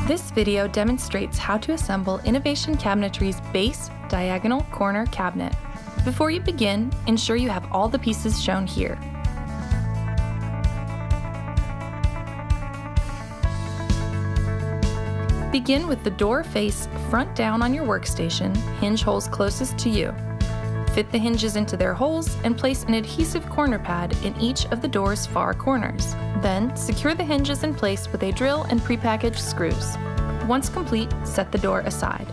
This video demonstrates how to assemble Innovation Cabinetry's base diagonal corner cabinet. Before you begin, ensure you have all the pieces shown here. Begin with the door face front down on your workstation, hinge holes closest to you. Fit the hinges into their holes and place an adhesive corner pad in each of the door's far corners. Then, secure the hinges in place with a drill and prepackaged screws. Once complete, set the door aside.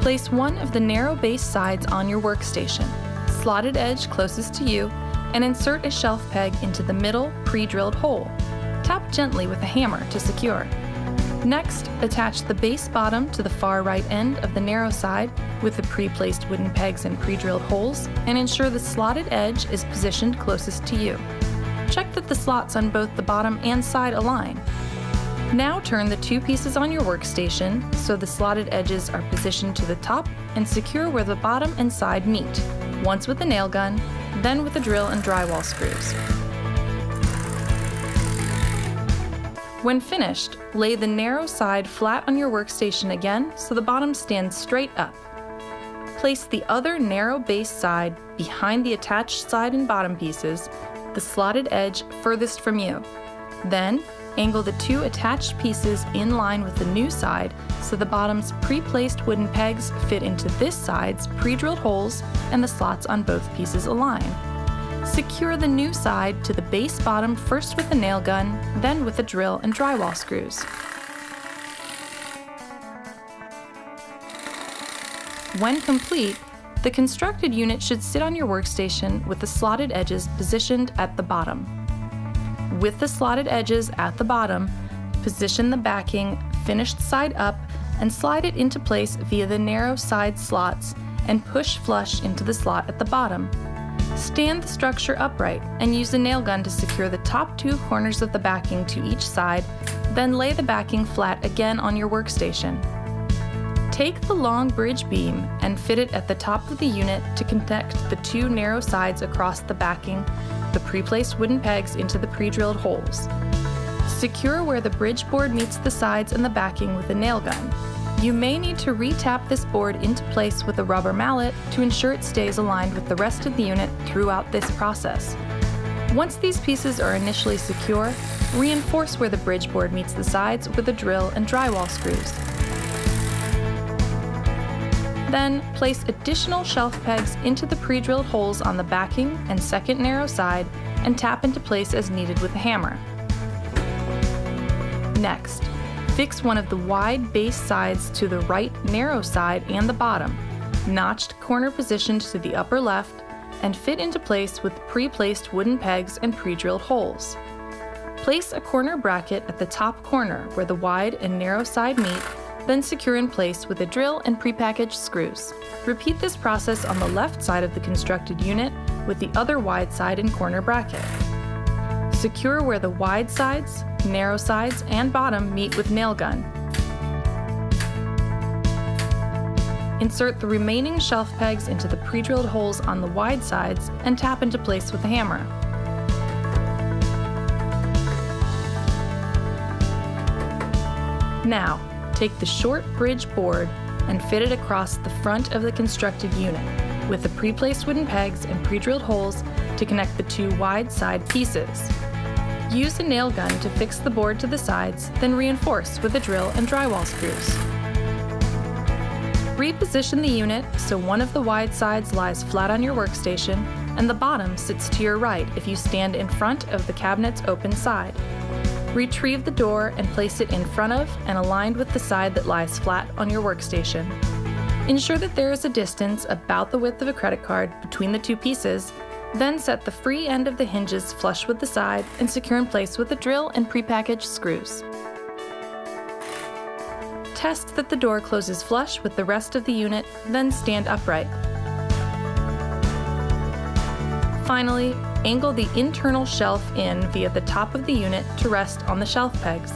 Place one of the narrow base sides on your workstation, slotted edge closest to you, and insert a shelf peg into the middle pre-drilled hole. Tap gently with a hammer to secure. Next, attach the base bottom to the far right end of the narrow side with the pre-placed wooden pegs and pre-drilled holes, and ensure the slotted edge is positioned closest to you. Check that the slots on both the bottom and side align. Now turn the two pieces on your workstation so the slotted edges are positioned to the top and secure where the bottom and side meet, once with a nail gun, then with a drill and drywall screws. When finished, lay the narrow side flat on your workstation again so the bottom stands straight up. Place the other narrow base side behind the attached side and bottom pieces, the slotted edge furthest from you. Then, angle the two attached pieces in line with the new side so the bottom's pre-placed wooden pegs fit into this side's pre-drilled holes and the slots on both pieces align. Secure the new side to the base bottom first with a nail gun, then with a drill and drywall screws. When complete, the constructed unit should sit on your workstation with the slotted edges positioned at the bottom. With the slotted edges at the bottom, position the backing finished side up and slide it into place via the narrow side slots and push flush into the slot at the bottom. Stand the structure upright and use a nail gun to secure the top two corners of the backing to each side, then lay the backing flat again on your workstation. Take the long bridge beam and fit it at the top of the unit to connect the two narrow sides across the backing, the pre-placed wooden pegs into the pre-drilled holes. Secure where the bridge board meets the sides and the backing with a nail gun. You may need to re-tap this board into place with a rubber mallet to ensure it stays aligned with the rest of the unit throughout this process. Once these pieces are initially secure, reinforce where the bridge board meets the sides with a drill and drywall screws. Then, place additional shelf pegs into the pre-drilled holes on the backing and second narrow side and tap into place as needed with a hammer. Next, fix one of the wide base sides to the right narrow side and the bottom, notched corner positioned to the upper left, and fit into place with pre-placed wooden pegs and pre-drilled holes. Place a corner bracket at the top corner where the wide and narrow side meet, then secure in place with a drill and prepackaged screws. Repeat this process on the left side of the constructed unit with the other wide side and corner bracket. Secure where the wide sides, narrow sides, and bottom meet with nail gun. Insert the remaining shelf pegs into the pre-drilled holes on the wide sides and tap into place with a hammer. Now, take the short bridge board and fit it across the front of the constructed unit with the pre-placed wooden pegs and pre-drilled holes to connect the two wide side pieces. Use a nail gun to fix the board to the sides, then reinforce with a drill and drywall screws. Reposition the unit so one of the wide sides lies flat on your workstation and the bottom sits to your right if you stand in front of the cabinet's open side. Retrieve the door and place it in front of and aligned with the side that lies flat on your workstation. Ensure that there is a distance about the width of a credit card between the two pieces, then set the free end of the hinges flush with the side and secure in place with a drill and prepackaged screws. Test that the door closes flush with the rest of the unit, then stand upright. Finally, angle the internal shelf in via the top of the unit to rest on the shelf pegs.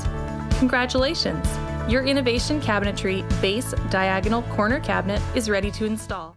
Congratulations! Your Innovation Cabinetry base diagonal corner cabinet is ready to install.